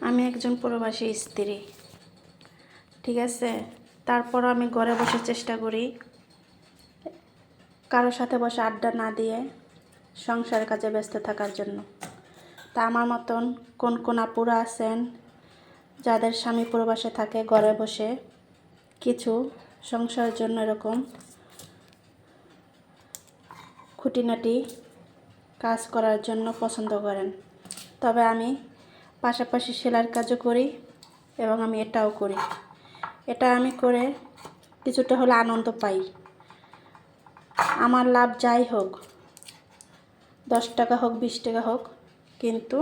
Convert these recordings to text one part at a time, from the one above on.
আমি একজন প্রবাসী স্ত্রী, ঠিক আছে। তারপর আমি ঘরে বসে চেষ্টা করি কারোর সাথে বসে আড্ডা না দিয়ে সংসারের কাজে ব্যস্ত থাকার জন্য। তা আমার মতন কোন কোন আপুরা আছেন যাদের স্বামী প্রবাসে থাকে, ঘরে বসে কিছু সংসারের জন্য এরকম খুঁটিনাটি কাজ করার জন্য পছন্দ করেন। তবে আমি পাশাপাশি সেলাইয়ের কাজও করি এবং আমি এটাও করি। এটা আমি করে কিছুটা হলে আনন্দ পাই। আমার লাভ যাই হোক, 10 টাকা হোক 20 টাকা হোক, কিন্তু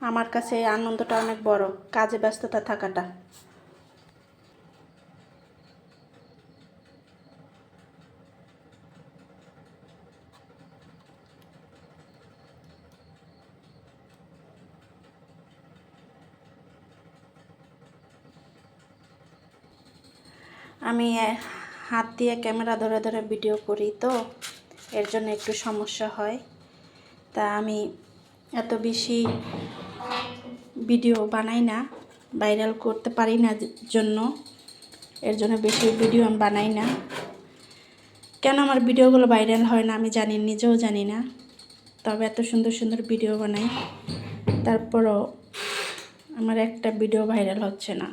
আমার কাছে এই আনন্দটা অনেক বড়, কাজে ব্যস্ততা থাকাটা। আমি হাত দিয়ে ক্যামেরা ধরে ধরে ভিডিও করি, তো এর জন্য একটু সমস্যা হয়। তা আমি এত বেশি ভিডিও বানাই না, ভাইরাল করতে পারি না জন্য, এর জন্য বেশি ভিডিও আমি বানাই না। কেন আমার ভিডিওগুলো ভাইরাল হয় না আমি জানি, নিজেও জানি না। তবে এত সুন্দর সুন্দর ভিডিও বানাই, তারপরও আমার একটা ভিডিও ভাইরাল হচ্ছে না।